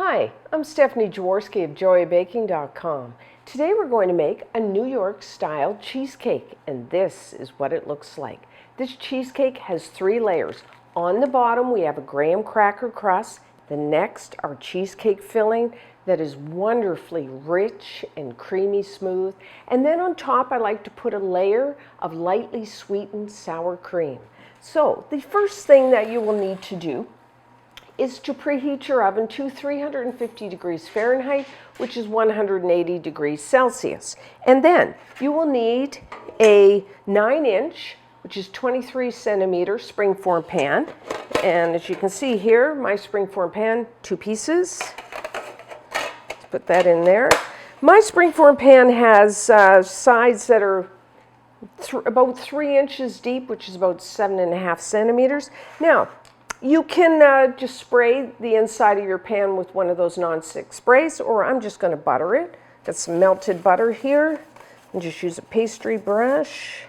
Hi, I'm Stephanie Jaworski of joybaking.com. Today we're going to make a New York style cheesecake, and this is what it looks like. This cheesecake has 3 layers. On the bottom we have a graham cracker crust. The next our cheesecake filling that is wonderfully rich and creamy smooth. And then on top I like to put a layer of lightly sweetened sour cream. So the first thing that you will need to do is to preheat your oven to 350 degrees Fahrenheit, which is 180 degrees Celsius. And then you will need a 9-inch, which is 23 centimeter springform pan. And as you can see here, my springform pan, 2 pieces. Let's put that in there. My springform pan has sides that are about 3 inches deep, which is about 7.5 centimeters. Now, you can just spray the inside of your pan with one of those non-stick sprays, or I'm just going to butter it. Got some melted butter here, and just use a pastry brush.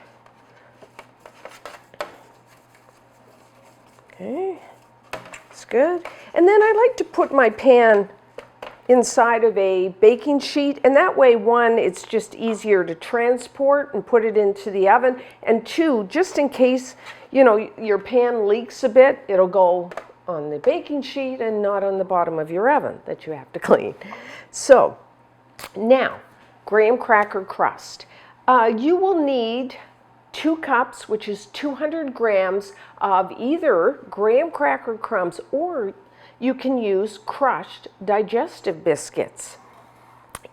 Okay, that's good. And then I like to put my pan inside of a baking sheet, and that way, 1, it's just easier to transport and put it into the oven, and 2, just in case your pan leaks a bit, it'll go on the baking sheet and not on the bottom of your oven that you have to clean. So now, graham cracker crust. You will need 2 cups, which is 200 grams of either graham cracker crumbs, or you can use crushed digestive biscuits.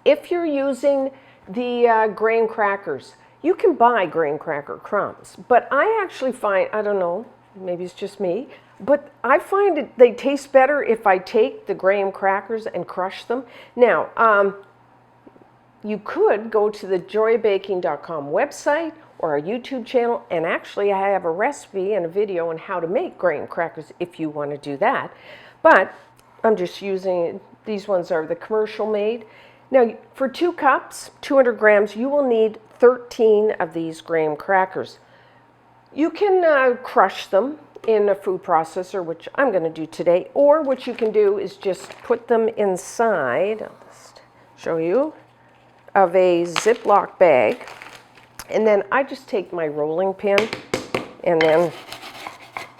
If you're using the graham crackers, you can buy graham cracker crumbs, but I actually find, I don't know, maybe it's just me, but I find they taste better if I take the graham crackers and crush them. Now, you could go to the joybaking.com website or our YouTube channel, and actually I have a recipe and a video on how to make graham crackers if you want to do that. But I'm just using, these ones are the commercial made. Now, for 2 cups, 200 grams, you will need 13 of these graham crackers. You can crush them in a food processor, which I'm going to do today, or what you can do is just put them inside, I'll just show you, of a Ziploc bag. And then I just take my rolling pin, and then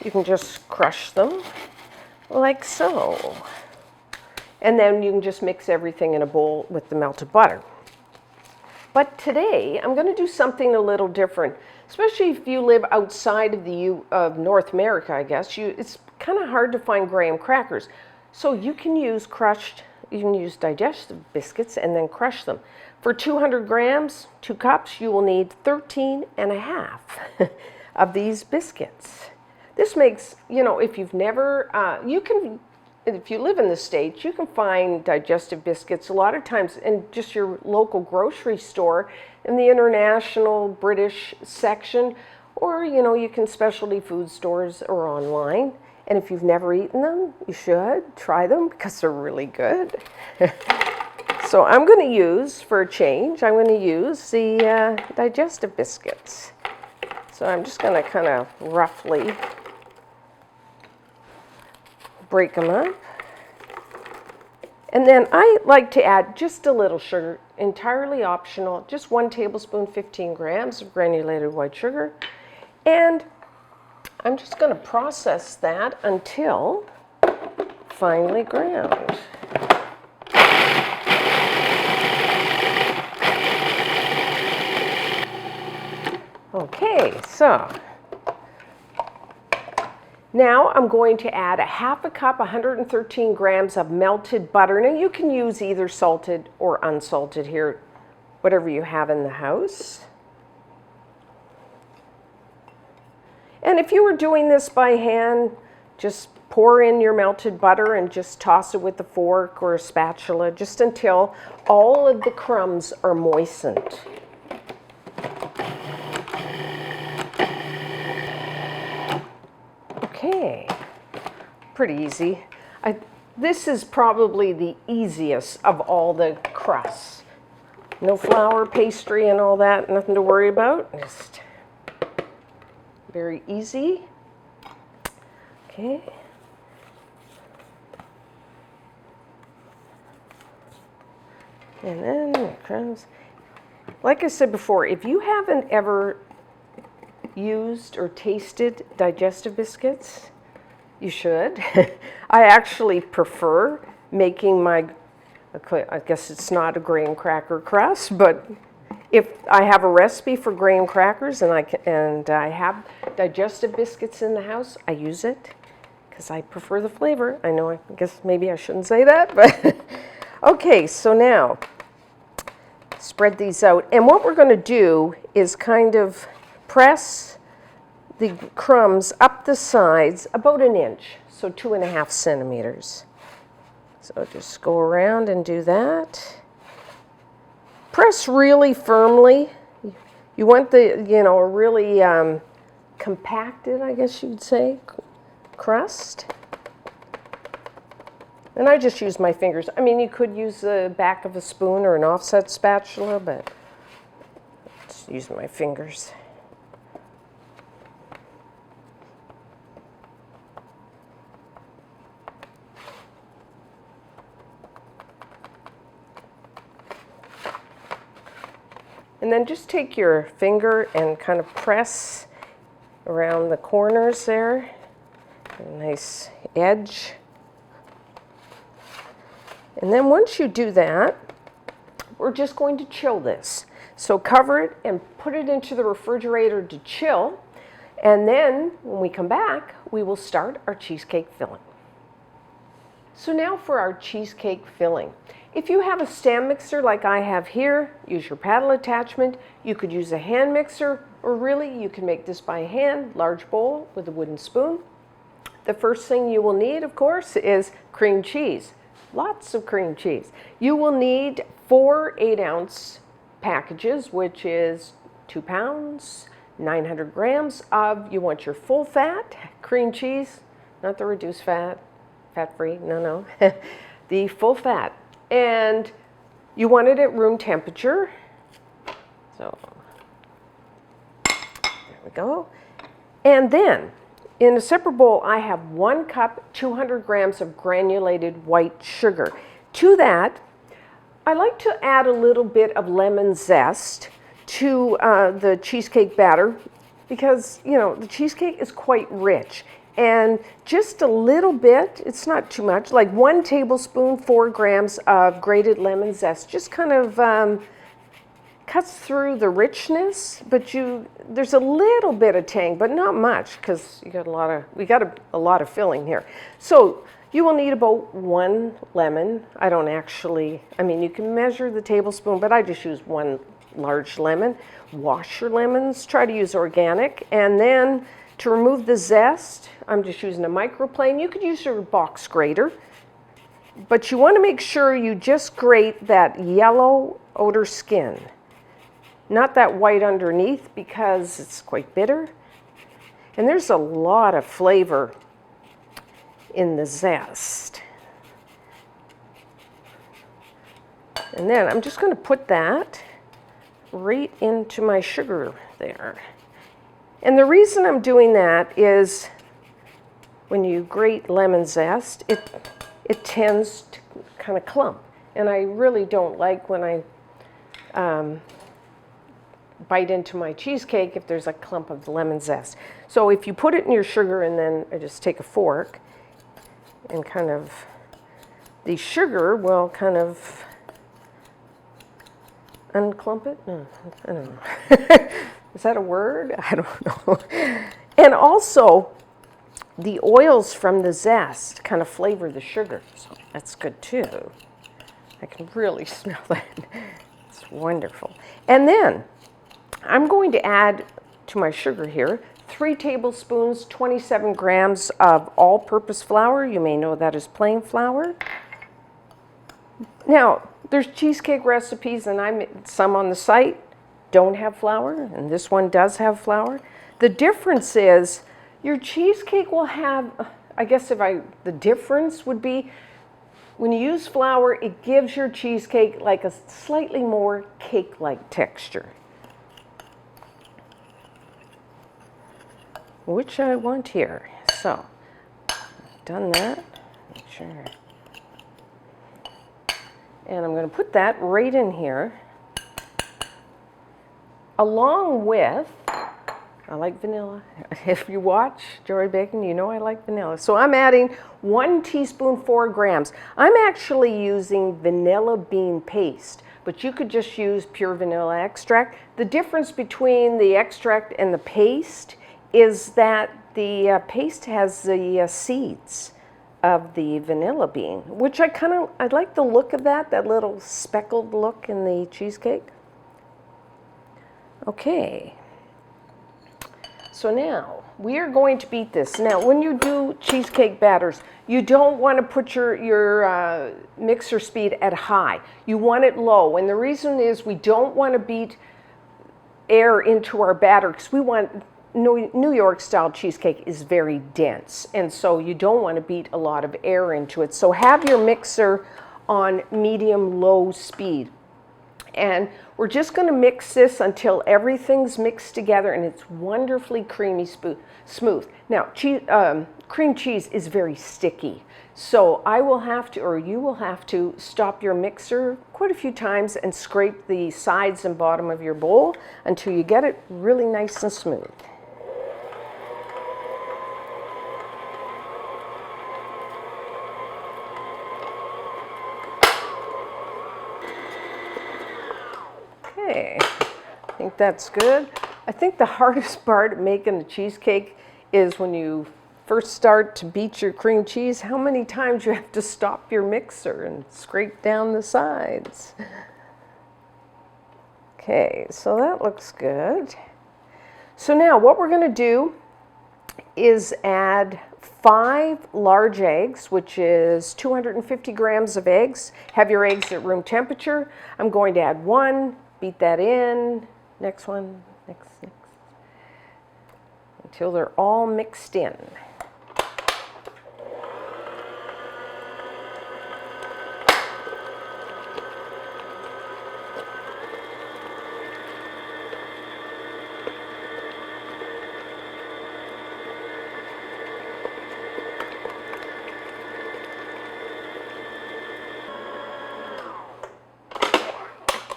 you can just crush them like so. And then you can just mix everything in a bowl with the melted butter. But today, I'm going to do something a little different, especially if you live outside of North America, I guess. It's kind of hard to find graham crackers. So you can use digestive biscuits and then crush them. For 200 grams, 2 cups, you will need 13.5 of these biscuits. This makes, if you've never, if you live in the States, you can find digestive biscuits a lot of times in just your local grocery store, in the international British section, or you can specialty food stores or online. And if you've never eaten them, you should try them because they're really good. So I'm going to use, for a change, I'm going to use the digestive biscuits. So I'm just going to kind of roughly break them up. And then I like to add just a little sugar, entirely optional, just 1 tablespoon, 15 grams of granulated white sugar. And I'm just going to process that until finely ground. Okay, so now I'm going to add a 1/2 cup, 113 grams of melted butter. Now you can use either salted or unsalted here, whatever you have in the house. And if you were doing this by hand, just pour in your melted butter and just toss it with a fork or a spatula just until all of the crumbs are moistened. Okay, pretty easy. This is probably the easiest of all the crusts. No flour, pastry, and all that, nothing to worry about. Just very easy. Okay. And then the crumbs. Like I said before, if you haven't ever used or tasted digestive biscuits, you should. I actually prefer making my, I guess it's not a graham cracker crust, but if I have a recipe for graham crackers and I have digestive biscuits in the house, I use it because I prefer the flavor. I know, I guess maybe I shouldn't say that, but okay, so now spread these out. And what we're going to do is kind of press the crumbs up the sides about an inch, so 2.5 centimeters. So just go around and do that. Press really firmly. You want the, a really compacted, I guess you'd say, crust. And I just use my fingers. I mean, you could use the back of a spoon or an offset spatula, but I just use my fingers. And then just take your finger and kind of press around the corners there. A nice edge. And then once you do that, we're just going to chill this. So cover it and put it into the refrigerator to chill. And then when we come back, we will start our cheesecake filling. So now for our cheesecake filling. If you have a stand mixer like I have here, use your paddle attachment. You could use a hand mixer, or really you can make this by hand, large bowl with a wooden spoon. The first thing you will need, of course, is cream cheese. Lots of cream cheese. You will need 4 8-ounce packages, which is 2 pounds, 900 grams of, you want your full fat cream cheese, not the reduced fat, fat-free, no. The full fat. And you want it at room temperature. So, there we go. And then, in a separate bowl, I have 1 cup, 200 grams of granulated white sugar. To that, I like to add a little bit of lemon zest to the cheesecake batter because, the cheesecake is quite rich. And just a little bit, it's not too much, like 1 tablespoon, 4 grams of grated lemon zest, just kind of cuts through the richness, but there's a little bit of tang, but not much because we got a lot of filling here. So you will need about 1 lemon. You can measure the tablespoon, but I just use 1 large lemon. Wash your lemons, try to use organic, and then to remove the zest, I'm just using a microplane. You could use your box grater, but you want to make sure you just grate that yellow outer skin, not that white underneath because it's quite bitter. And there's a lot of flavor in the zest. And then I'm just going to put that right into my sugar there. And the reason I'm doing that is when you grate lemon zest, it tends to kind of clump. And I really don't like when I bite into my cheesecake if there's a clump of lemon zest. So if you put it in your sugar and then I just take a fork and kind of, the sugar will kind of unclump it? No, I don't know. Is that a word? I don't know. And also, the oils from the zest kind of flavor the sugar, so that's good too. I can really smell that. It's wonderful. And then, I'm going to add to my sugar here 3 tablespoons, 27 grams of all-purpose flour. You may know that as plain flour. Now, there's cheesecake recipes, and some on the site don't have flour, and this one does have flour. The difference is your cheesecake will have, the difference would be when you use flour, it gives your cheesecake like a slightly more cake-like texture, which I want here. So, done that. Make sure. And I'm going to put that right in here, along with, I like vanilla. If you watch Jory Bacon, you know I like vanilla. So I'm adding 1 teaspoon, 4 grams. I'm actually using vanilla bean paste, but you could just use pure vanilla extract. The difference between the extract and the paste is that the paste has the seeds of the vanilla bean, which I like the look of that little speckled look in the cheesecake. Okay. So now we are going to beat this. Now, when you do cheesecake batters, you don't want to put your mixer speed at high. You want it low. And the reason is we don't want to beat air into our batter because we want New York style cheesecake is very dense. And so you don't want to beat a lot of air into it. So have your mixer on medium-low speed. And we're just going to mix this until everything's mixed together and it's wonderfully creamy smooth. Now, cream cheese is very sticky. So I will have to, or you will have to, stop your mixer quite a few times and scrape the sides and bottom of your bowl until you get it really nice and smooth. Okay, I think that's good. I think the hardest part of making a cheesecake is when you first start to beat your cream cheese, how many times you have to stop your mixer and scrape down the sides. Okay, so that looks good. So now what we're going to do is add 5 large eggs, which is 250 grams of eggs. Have your eggs at room temperature. I'm going to add 1. Beat that in, next one, next, until they're all mixed in.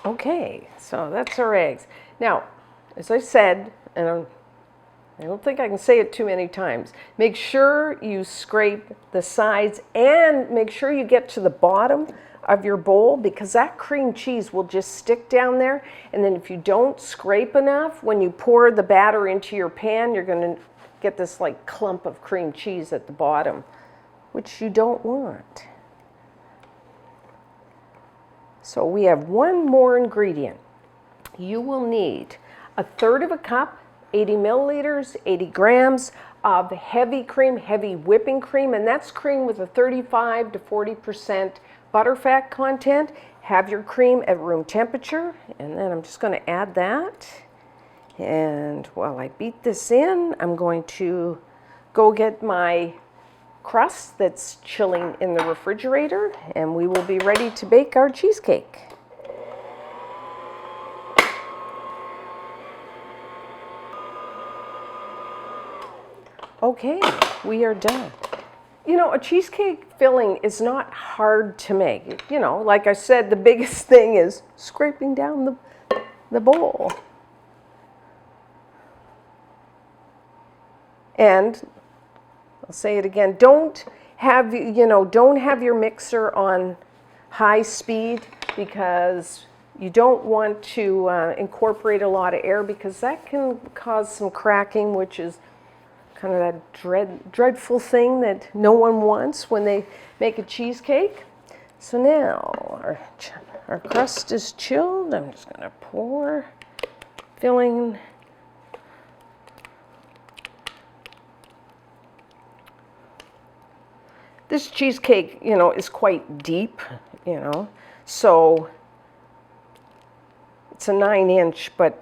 Okay, so that's our eggs. Now, as I said, and I don't think I can say it too many times, make sure you scrape the sides and make sure you get to the bottom of your bowl because that cream cheese will just stick down there. And then if you don't scrape enough, when you pour the batter into your pan, you're going to get this like clump of cream cheese at the bottom, which you don't want. So we have one more ingredient. You will need 1/3 cup, 80 milliliters, 80 grams of heavy cream, heavy whipping cream, and that's cream with a 35 to 40% butterfat content. Have your cream at room temperature, and then I'm just going to add that. And while I beat this in, I'm going to go get my crust that's chilling in the refrigerator, and we will be ready to bake our cheesecake. Okay, we are done. You know, a cheesecake filling is not hard to make. You know, like I said, the biggest thing is scraping down the bowl. And I'll say it again, don't have your mixer on high speed because you don't want to incorporate a lot of air because that can cause some cracking, which is kind of that dreadful thing that no one wants when they make a cheesecake. So now our crust is chilled. I'm just going to pour filling. This cheesecake, you know, is quite deep, you know, so it's a 9-inch, but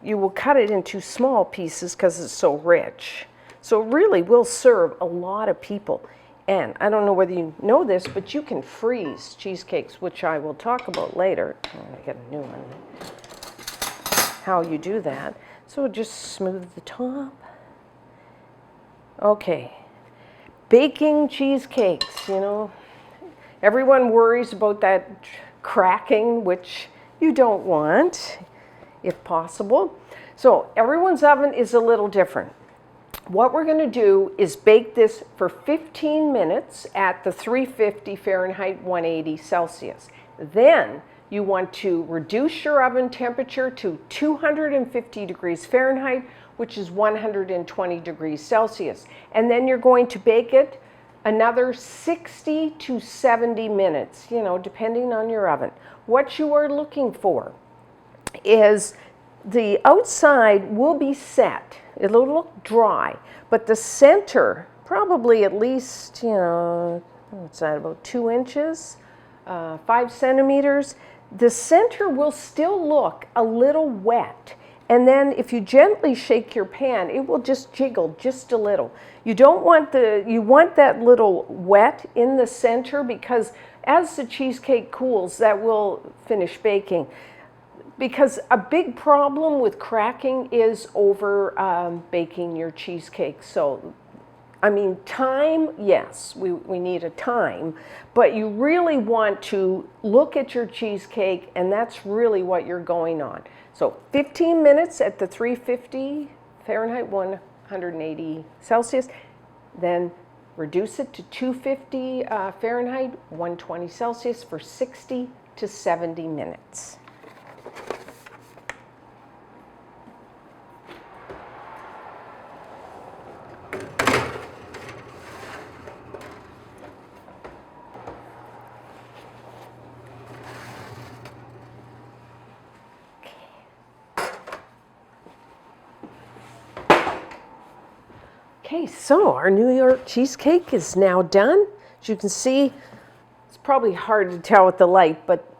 you will cut it into small pieces because it's so rich. So it really will serve a lot of people. And I don't know whether you know this, but you can freeze cheesecakes, which I will talk about later. I get a new one. How you do that. So just smooth the top. Okay. Baking cheesecakes, you know. Everyone worries about that cracking, which you don't want, if possible. So everyone's oven is a little different. What we're going to do is bake this for 15 minutes at the 350 Fahrenheit, 180 Celsius. Then you want to reduce your oven temperature to 250 degrees Fahrenheit, which is 120 degrees Celsius. And then you're going to bake it another 60 to 70 minutes, depending on your oven. What you are looking for is the outside will be set. It'll look dry, but the center, probably at least, what's that, about 2 inches, 5 centimeters. The center will still look a little wet. And then if you gently shake your pan, it will just jiggle just a little. You want that little wet in the center, because as the cheesecake cools, that will finish baking. Because a big problem with cracking is over baking your cheesecake. So, I mean, time, yes, we need a time, but you really want to look at your cheesecake, and that's really what you're going on. So 15 minutes at the 350 Fahrenheit, 180 Celsius, then reduce it to 250 Fahrenheit, 120 Celsius for 60 to 70 minutes. Okay, so our New York cheesecake is now done. As you can see, it's probably hard to tell with the light, but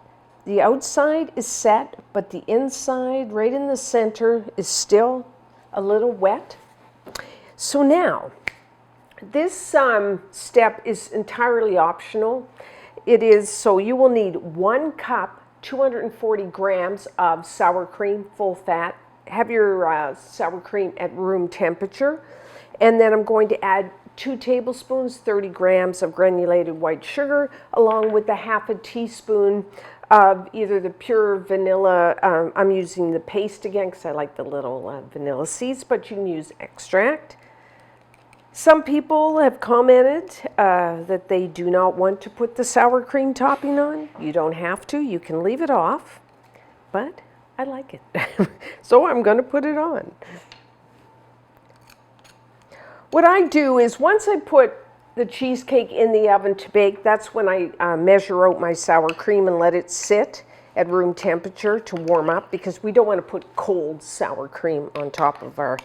the outside is set, but the inside, right in the center, is still a little wet. So now, this step is entirely optional. It is, so you will need 1 cup, 240 grams of sour cream, full fat. Have your sour cream at room temperature. And then I'm going to add 2 tablespoons, 30 grams of granulated white sugar, along with a ½ teaspoon of either the pure vanilla, I'm using the paste again because I like the little vanilla seeds, but you can use extract. Some people have commented that they do not want to put the sour cream topping on. You don't have to, you can leave it off, but I like it. So I'm going to put it on. What I do is once I put the cheesecake in the oven to bake, that's when I measure out my sour cream and let it sit at room temperature to warm up, because we don't want to put cold sour cream on top of our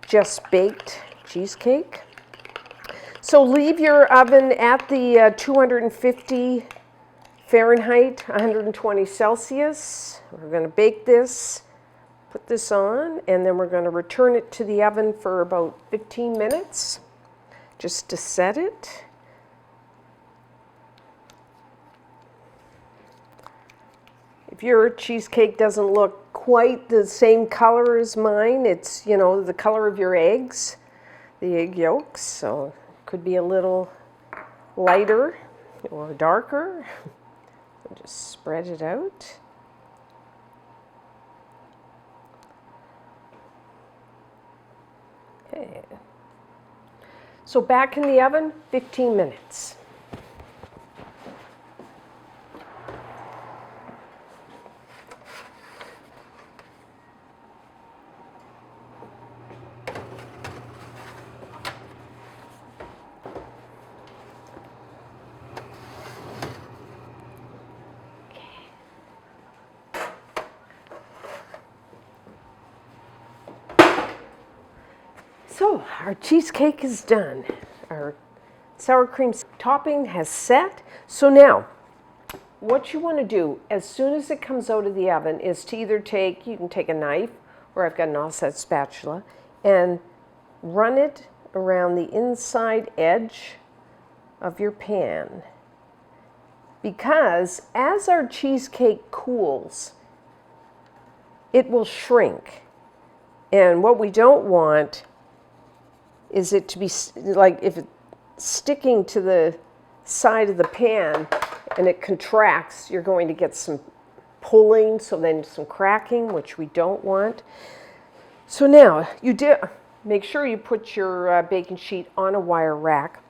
just baked cheesecake. So leave your oven at the 250 Fahrenheit, 120 Celsius. We're going to bake this. Put this on, and then we're going to return it to the oven for about 15 minutes just to set it. If your cheesecake doesn't look quite the same color as mine, it's, the color of your eggs, the egg yolks, so it could be a little lighter or darker. Just spread it out. Okay. So back in the oven, 15 minutes. So our cheesecake is done. Our sour cream topping has set. So now, what you want to do as soon as it comes out of the oven is to either you can take a knife, or I've got an offset spatula, and run it around the inside edge of your pan. Because as our cheesecake cools, it will shrink. And what we don't want is it to be like, if it's sticking to the side of the pan, and it contracts, you're going to get some pulling, so then some cracking, which we don't want. So now make sure you put your baking sheet on a wire rack.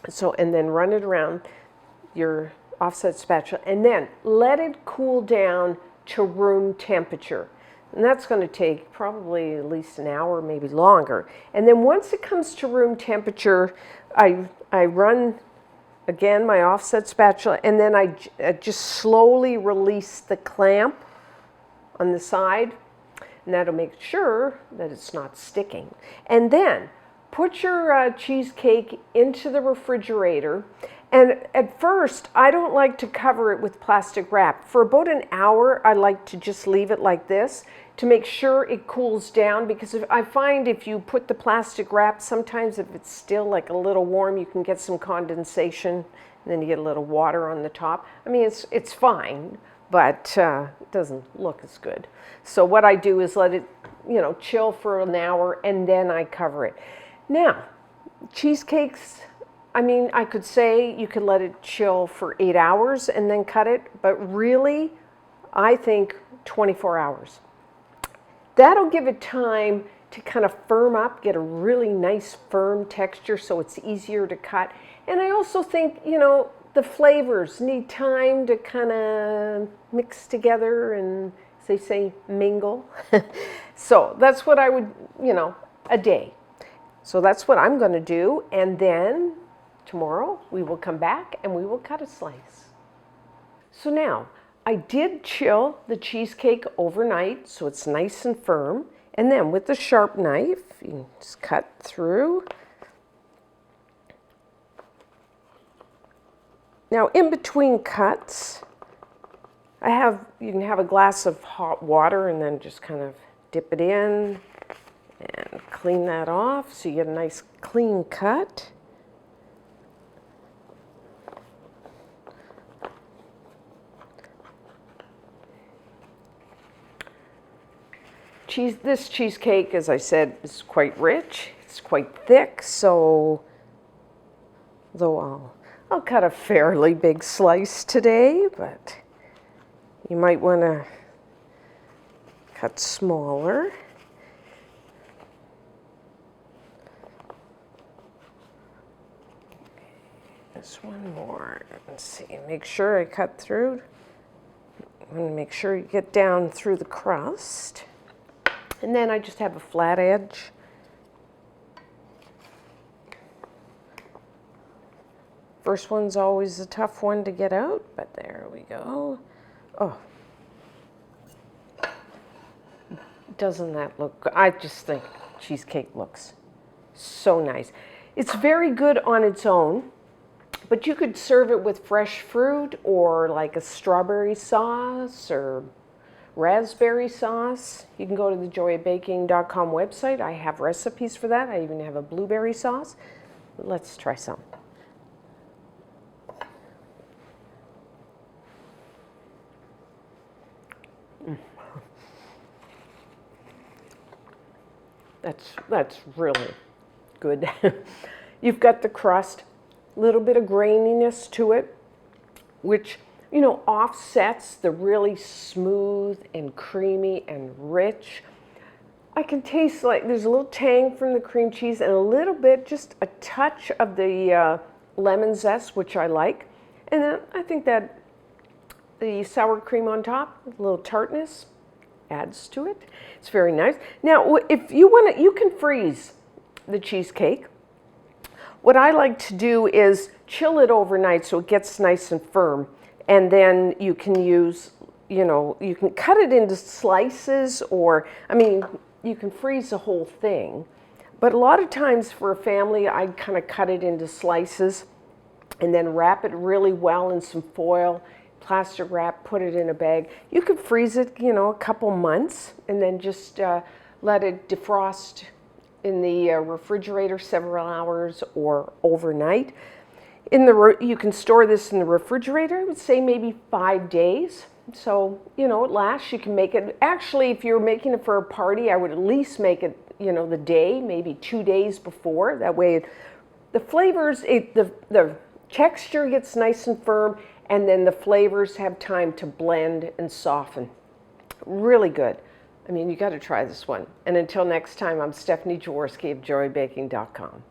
So, and then run it around your offset spatula, and then let it cool down to room temperature. And that's going to take probably at least an hour, maybe longer. And then once it comes to room temperature, I run again my offset spatula, and then I just slowly release the clamp on the side, and that'll make sure that it's not sticking. And then put your cheesecake into the refrigerator. And at first, I don't like to cover it with plastic wrap. For about an hour, I like to just leave it like this to make sure it cools down, because I find if you put the plastic wrap, sometimes if it's still like a little warm, you can get some condensation, and then you get a little water on the top. I mean, it's fine, but it doesn't look as good. So what I do is let it, chill for an hour, and then I cover it. Now, cheesecakes, I mean, I could say you could let it chill for 8 hours and then cut it, but really, I think 24 hours. That'll give it time to kind of firm up, get a really nice firm texture so it's easier to cut. And I also think, the flavors need time to kind of mix together and, as they say, mingle. So that's what I would, a day. So that's what I'm going to do, and then tomorrow we will come back and we will cut a slice. So now, I did chill the cheesecake overnight so it's nice and firm, and then with the sharp knife, you can just cut through. Now in between cuts, you can have a glass of hot water and then just kind of dip it in and clean that off so you get a nice clean cut. This cheesecake, as I said, is quite rich. It's quite thick, so though I'll cut a fairly big slice today, but you might want to cut smaller. Just one more. Let's see. Make sure I cut through. I want to make sure you get down through the crust. And then I just have a flat edge. First one's always a tough one to get out, but there we go. Oh. Doesn't that look good? I just think cheesecake looks so nice. It's very good on its own, but you could serve it with fresh fruit or like a strawberry sauce or raspberry sauce. You can go to the joyabaking.com website. I have recipes for that. I even have a blueberry sauce. Let's try some. That's really good. You've got the crust, a little bit of graininess to it, which offsets the really smooth and creamy and rich. I can taste like there's a little tang from the cream cheese and a little bit, just a touch of the lemon zest, which I like. And then I think that the sour cream on top, a little tartness, adds to it. It's very nice. Now, if you want to, you can freeze the cheesecake. What I like to do is chill it overnight so it gets nice and firm. And then you can use, you can cut it into slices, or, you can freeze the whole thing. But a lot of times for a family, I kind of cut it into slices and then wrap it really well in some foil, plastic wrap, put it in a bag. You could freeze it, a couple months, and then just let it defrost in the refrigerator several hours or overnight. You can store this in the refrigerator, I would say maybe 5 days. So, it lasts. You can make it. Actually, if you're making it for a party, I would at least make it, the day, maybe 2 days before. That way, the flavors, the texture gets nice and firm, and then the flavors have time to blend and soften. Really good. I mean, you got to try this one. And until next time, I'm Stephanie Jaworski of JoyBaking.com.